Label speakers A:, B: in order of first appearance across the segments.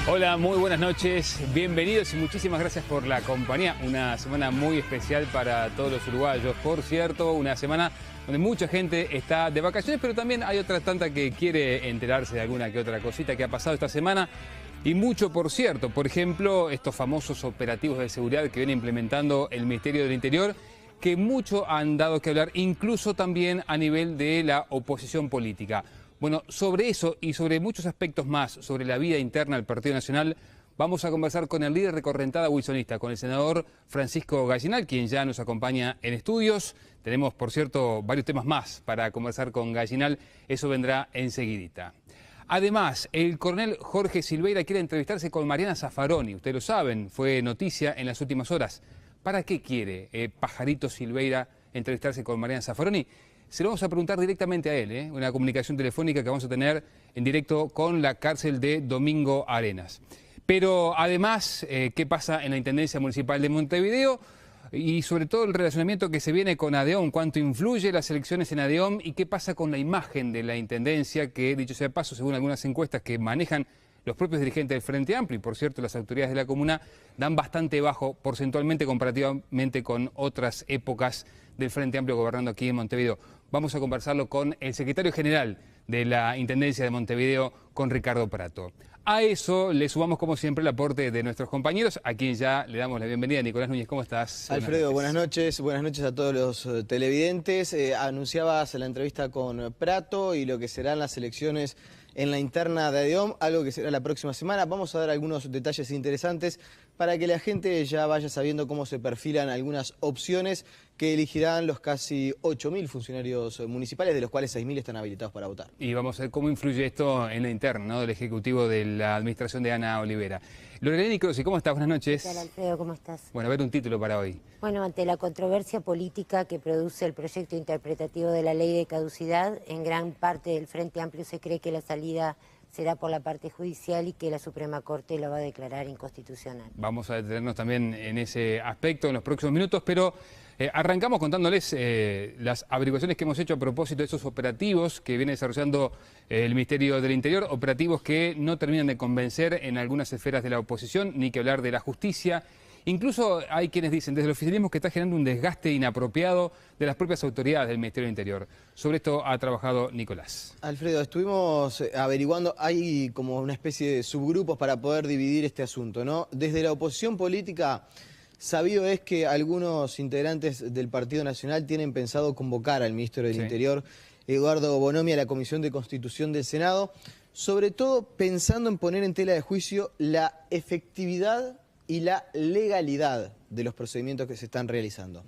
A: Hola, muy buenas noches, bienvenidos y muchísimas gracias por la compañía. Una semana muy especial para todos los uruguayos. Por cierto, una semana donde mucha gente está de vacaciones, pero también hay otra tanta que quiere enterarse de alguna que otra cosita que ha pasado esta semana. Y mucho, por cierto, por ejemplo, estos famosos operativos de seguridad que viene implementando el Ministerio del Interior, que mucho han dado que hablar, incluso también a nivel de la oposición política. Bueno, sobre eso y sobre muchos aspectos más, sobre la vida interna del Partido Nacional, vamos a conversar con el líder de correntada wilsonista, con el senador Francisco Gallinal, quien ya nos acompaña en estudios. Tenemos, por cierto, varios temas más para conversar con Gallinal, eso vendrá enseguidita. Además, el coronel Jorge Silveira quiere entrevistarse con Mariana Zaffaroni. Ustedes lo saben, fue noticia en las últimas horas. ¿Para qué quiere Pajarito Silveira entrevistarse con Mariana Zaffaroni? Se lo vamos a preguntar directamente a él, una comunicación telefónica que vamos a tener en directo con la cárcel de Domingo Arenas. Pero además, ¿qué pasa en la Intendencia Municipal de Montevideo? Y sobre todo el relacionamiento que se viene con ADEOM, cuánto influye las elecciones en ADEOM y qué pasa con la imagen de la Intendencia, que dicho sea de paso, según algunas encuestas que manejan los propios dirigentes del Frente Amplio, y por cierto las autoridades de la comuna, dan bastante bajo porcentualmente comparativamente con otras épocas del Frente Amplio gobernando aquí en Montevideo. Vamos a conversarlo con el secretario general de la Intendencia de Montevideo, con Ricardo Prato. A eso le sumamos, como siempre, el aporte de nuestros compañeros, a quien ya le damos la bienvenida. Nicolás Núñez, ¿cómo estás?
B: Alfredo, buenas noches a todos los televidentes. Anunciabas la entrevista con Prato y lo que serán las elecciones en la interna de ADEOM, algo que será la próxima semana. Vamos a dar algunos detalles interesantes para que la gente ya vaya sabiendo cómo se perfilan algunas opciones que elegirán los casi 8.000 funcionarios municipales, de los cuales 6.000 están habilitados para votar.
A: Y vamos a ver cómo influye esto en la interna, ¿no?, del Ejecutivo de la administración de Ana Olivera. Lorena Nicrosi, ¿cómo estás? Buenas noches.
C: ¿Qué tal, Alfredo? ¿Cómo estás?
A: Bueno, a ver un título para hoy.
C: Bueno, ante la controversia política que produce el proyecto interpretativo de la ley de caducidad, en gran parte del Frente Amplio se cree que la salida será por la parte judicial y que la Suprema Corte la va a declarar inconstitucional. Vamos
A: a detenernos también en ese aspecto en los próximos minutos, pero arrancamos contándoles las averiguaciones que hemos hecho a propósito de esos operativos que viene desarrollando el Ministerio del Interior, operativos que no terminan de convencer en algunas esferas de la oposición, ni que hablar de la justicia. Incluso hay quienes dicen desde el oficialismo que está generando un desgaste inapropiado de las propias autoridades del Ministerio del Interior. Sobre esto ha trabajado Nicolás.
B: Alfredo, estuvimos averiguando, hay como una especie de subgrupos para poder dividir este asunto, ¿no? Desde la oposición política, sabido es que algunos integrantes del Partido Nacional tienen pensado convocar al ministro del Interior, Eduardo Bonomi, a la Comisión de Constitución del Senado, sobre todo pensando en poner en tela de juicio la efectividad y la legalidad de los procedimientos que se están realizando.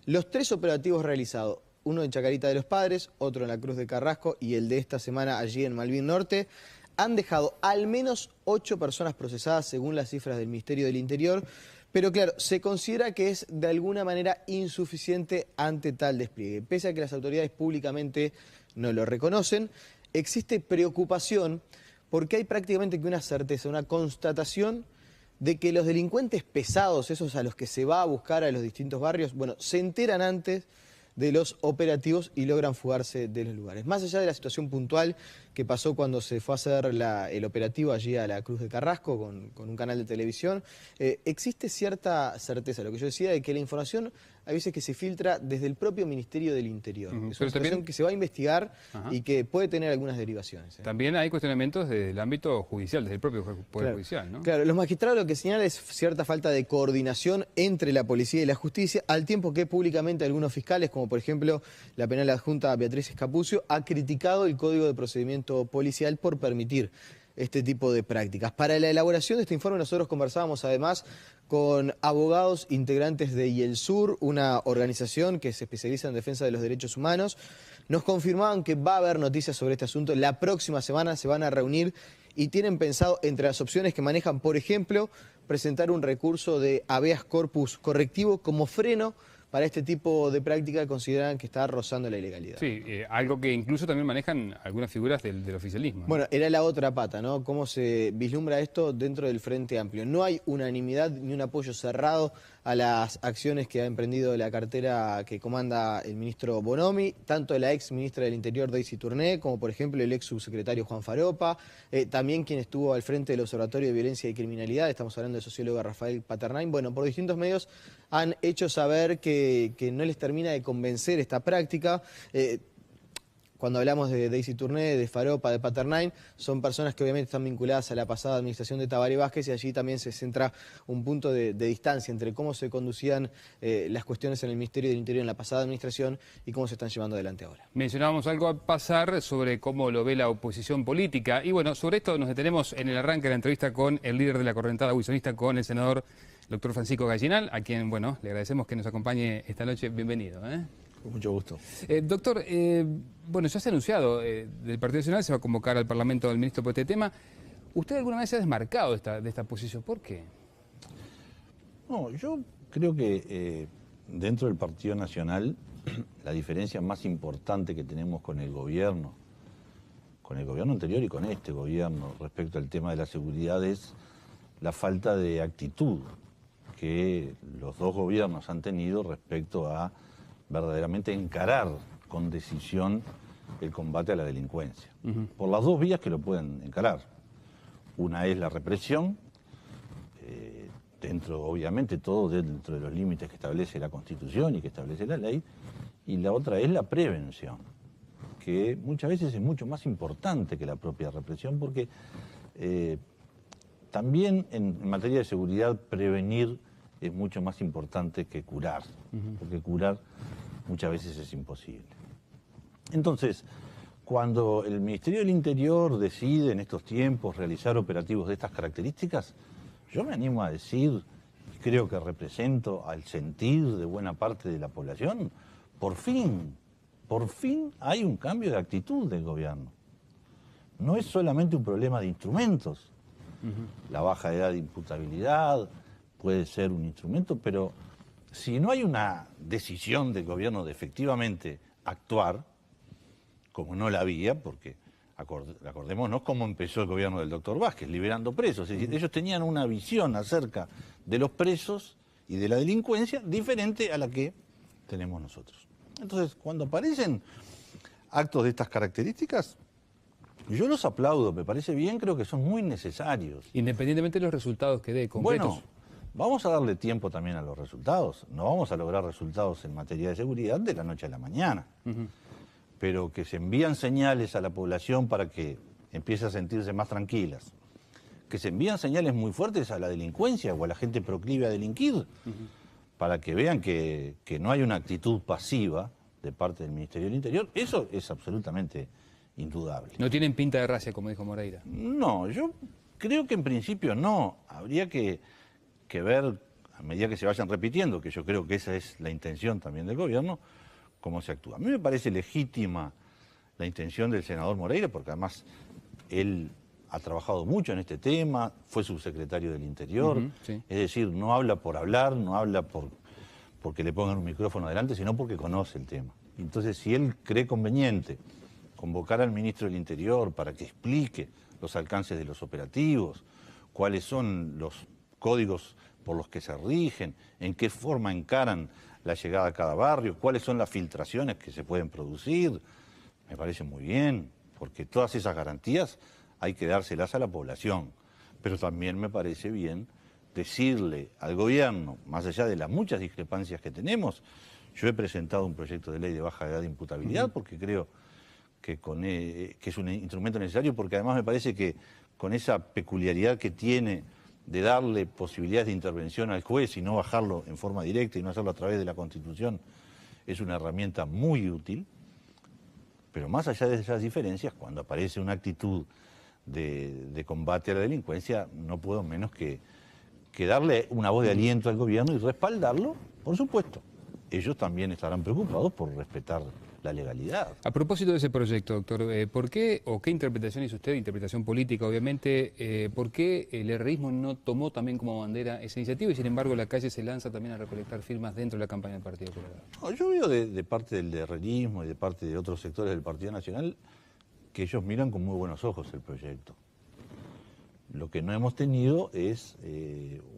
B: Los 3 operativos realizados, uno en Chacarita de los Padres, otro en la Cruz de Carrasco y el de esta semana allí en Malvin Norte, han dejado al menos 8 personas procesadas según las cifras del Ministerio del Interior, pero claro, se considera que es de alguna manera insuficiente ante tal despliegue. Pese a que las autoridades públicamente no lo reconocen, existe preocupación porque hay prácticamente que una certeza, una constatación de que los delincuentes pesados, esos a los que se va a buscar a los distintos barrios, bueno, se enteran antes de los operativos y logran fugarse de los lugares. Más allá de la situación puntual que pasó cuando se fue a hacer el operativo allí a la Cruz de Carrasco con un canal de televisión, existe cierta certeza, lo que yo decía, de que la información hay veces que se filtra desde el propio Ministerio del Interior. Es una situación que se va a investigar y que puede tener algunas derivaciones.
A: También hay cuestionamientos desde el ámbito judicial, desde el propio Poder Judicial, ¿no?
B: Claro, los magistrados lo que señalan es cierta falta de coordinación entre la policía y la justicia, al tiempo que públicamente algunos fiscales, como por ejemplo la penal adjunta Beatriz Escapucio, ha criticado el Código de Procedimiento Policial por permitir este tipo de prácticas. Para la elaboración de este informe nosotros conversábamos además con abogados integrantes de IELSUR, una organización que se especializa en defensa de los derechos humanos. Nos confirmaban que va a haber noticias sobre este asunto. La próxima semana se van a reunir y tienen pensado, entre las opciones que manejan, por ejemplo, presentar un recurso de habeas corpus correctivo como freno para este tipo de práctica. Consideran que está rozando la ilegalidad.
A: Sí, algo que incluso también manejan algunas figuras del oficialismo, ¿no?
B: Bueno, era la otra pata, ¿no? Cómo se vislumbra esto dentro del Frente Amplio. No hay unanimidad ni un apoyo cerrado a las acciones que ha emprendido la cartera que comanda el ministro Bonomi, tanto la ex ministra del Interior Daisy Tourné, como por ejemplo el ex subsecretario Juan Faropa, también quien estuvo al frente del Observatorio de Violencia y Criminalidad, estamos hablando del sociólogo Rafael Paternain. Bueno, por distintos medios han hecho saber que no les termina de convencer esta práctica. Cuando hablamos de Daisy Tourné, de Faropa, de Paternain, son personas que obviamente están vinculadas a la pasada administración de Tabaré Vázquez, y allí también se centra un punto de distancia entre cómo se conducían las cuestiones en el Ministerio del Interior en la pasada administración y cómo se están llevando adelante ahora.
A: Mencionábamos algo a pasar sobre cómo lo ve la oposición política, y bueno, sobre esto nos detenemos en el arranque de la entrevista con el líder de la correntada wilsonista, con el senador doctor Francisco Gallinal, a quien, bueno, le agradecemos que nos acompañe esta noche. Bienvenido.
D: Con mucho gusto.
A: Doctor, bueno, ya se ha anunciado, del Partido Nacional se va a convocar al Parlamento del ministro por este tema. ¿Usted alguna vez se ha desmarcado de esta posición? ¿Por qué?
D: No, yo creo que dentro del Partido Nacional la diferencia más importante que tenemos con el gobierno anterior y con este gobierno respecto al tema de la seguridad es la falta de actitud que los dos gobiernos han tenido respecto a verdaderamente encarar con decisión el combate a la delincuencia. Por las dos vías que lo pueden encarar. Una es la represión, obviamente todo dentro de los límites que establece la Constitución y que establece la ley, y la otra es la prevención, que muchas veces es mucho más importante que la propia represión, porque también en materia de seguridad prevenir es mucho más importante que curar, porque curar muchas veces es imposible. Entonces, cuando el Ministerio del Interior decide en estos tiempos realizar operativos de estas características, yo me animo a decir, y creo que represento al sentir de buena parte de la población, por fin hay un cambio de actitud del gobierno. No es solamente un problema de instrumentos. La baja edad de imputabilidad puede ser un instrumento, pero si no hay una decisión del gobierno de efectivamente actuar, como no la había, porque acordémonos cómo empezó el gobierno del doctor Vázquez, liberando presos. Es decir, ellos tenían una visión acerca de los presos y de la delincuencia diferente a la que tenemos nosotros. Entonces, cuando aparecen actos de estas características, yo los aplaudo, me parece bien, creo que son muy necesarios.
A: Independientemente de los resultados que dé, concretos.
D: Bueno, vamos a darle tiempo también a los resultados. No vamos a lograr resultados en materia de seguridad de la noche a la mañana. Pero que se envían señales a la población para que empiece a sentirse más tranquilas. Que se envían señales muy fuertes a la delincuencia o a la gente proclive a delinquir, para que vean que no hay una actitud pasiva de parte del Ministerio del Interior. Eso es absolutamente indudable.
A: No tienen pinta de racia, como dijo Moreira.
D: No, yo creo que en principio no. Habría que ver, a medida que se vayan repitiendo, que yo creo que esa es la intención también del gobierno, cómo se actúa. A mí me parece legítima la intención del senador Moreira, porque además él ha trabajado mucho en este tema, fue subsecretario del Interior,
A: sí.
D: Es decir, no habla por hablar, no habla porque le pongan un micrófono adelante, sino porque conoce el tema. Entonces, si él cree conveniente convocar al ministro del Interior para que explique los alcances de los operativos, cuáles son los códigos por los que se rigen, en qué forma encaran la llegada a cada barrio, cuáles son las filtraciones que se pueden producir, me parece muy bien, porque todas esas garantías hay que dárselas a la población. Pero también me parece bien decirle al gobierno, más allá de las muchas discrepancias que tenemos, yo he presentado un proyecto de ley de baja edad de imputabilidad porque creo que es un instrumento necesario, porque además me parece que con esa peculiaridad que tiene de darle posibilidades de intervención al juez y no bajarlo en forma directa y no hacerlo a través de la Constitución, es una herramienta muy útil. Pero más allá de esas diferencias, cuando aparece una actitud de combate a la delincuencia, no puedo menos que darle una voz de aliento al gobierno y respaldarlo, por supuesto. Ellos también estarán preocupados por respetar la legalidad.
A: A propósito de ese proyecto, doctor, ¿por qué o qué interpretación hizo usted, interpretación política obviamente, por qué el herrerismo no tomó también como bandera esa iniciativa y sin embargo la calle se lanza también a recolectar firmas dentro de la campaña del Partido Colorado?
D: No, yo veo de parte del herrerismo y de parte de otros sectores del Partido Nacional que ellos miran con muy buenos ojos el proyecto. Lo que no hemos tenido es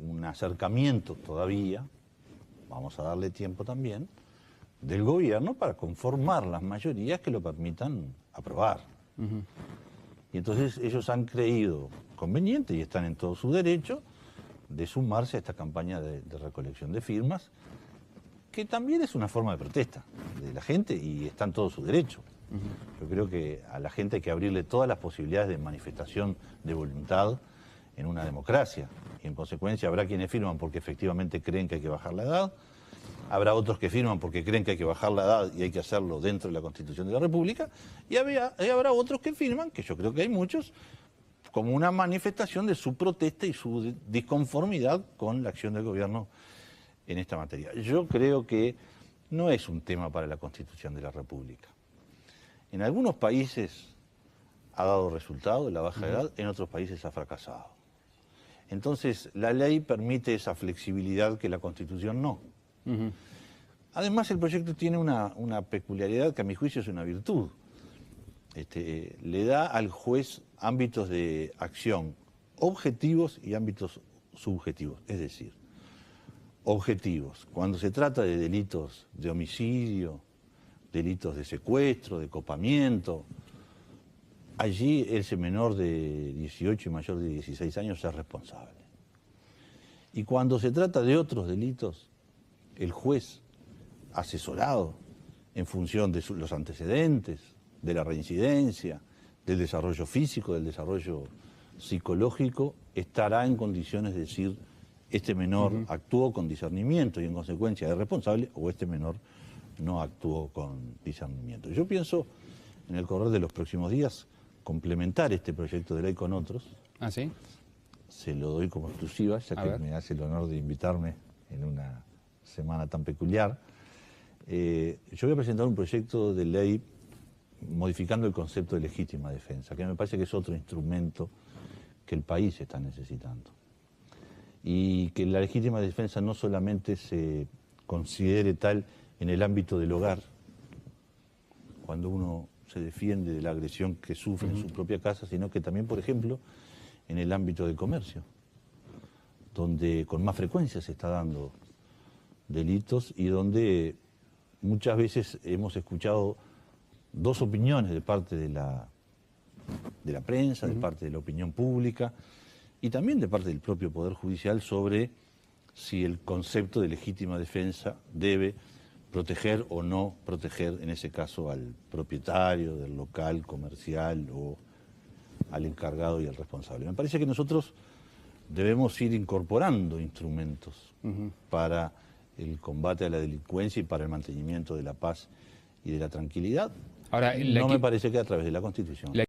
D: un acercamiento todavía vamos a darle tiempo también del gobierno para conformar las mayorías que lo permitan aprobar. Y entonces ellos han creído conveniente, y están en todo su derecho, de sumarse a esta campaña de recolección de firmas, que también es una forma de protesta de la gente y está en todo su derecho. Yo creo que a la gente hay que abrirle todas las posibilidades de manifestación de voluntad en una democracia. Y en consecuencia habrá quienes firman porque efectivamente creen que hay que bajar la edad, habrá otros que firman porque creen que hay que bajar la edad y hay que hacerlo dentro de la Constitución de la República, y habrá otros que firman, que yo creo que hay muchos, como una manifestación de su protesta y su disconformidad con la acción del gobierno en esta materia. Yo creo que no es un tema para la Constitución de la República. En algunos países ha dado resultado la baja edad, en otros países ha fracasado. Entonces, la ley permite esa flexibilidad que la Constitución no. Además, el proyecto tiene una peculiaridad que a mi juicio es una virtud. Le da al juez ámbitos de acción objetivos y ámbitos subjetivos. Es decir, objetivos, cuando se trata de delitos de homicidio, delitos de secuestro, de copamiento, allí ese menor de 18 y mayor de 16 años es responsable. Y cuando se trata de otros delitos, el juez, asesorado en función de los antecedentes, de la reincidencia, del desarrollo físico, del desarrollo psicológico, estará en condiciones de decir este menor actuó con discernimiento y en consecuencia es responsable, o este menor no actuó con discernimiento. Yo pienso, en el correr de los próximos días, complementar este proyecto de ley con otros.
A: ¿Ah, sí?
D: Se lo doy como exclusiva, ya que me hace el honor de invitarme en una semana tan peculiar. Yo voy a presentar un proyecto de ley modificando el concepto de legítima defensa, que me parece que es otro instrumento que el país está necesitando. Y que la legítima defensa no solamente se considere tal en el ámbito del hogar, cuando uno se defiende de la agresión que sufre en su propia casa, sino que también, por ejemplo, en el ámbito del comercio, donde con más frecuencia se está dando delitos y donde muchas veces hemos escuchado dos opiniones de parte de la prensa, de parte de la opinión pública y también de parte del propio Poder Judicial sobre si el concepto de legítima defensa debe proteger o no proteger, en ese caso, al propietario del local comercial o al encargado y al responsable. Me parece que nosotros debemos ir incorporando instrumentos para el combate a la delincuencia y para el mantenimiento de la paz y de la tranquilidad.
A: Ahora,
D: no me parece que a través de la Constitución.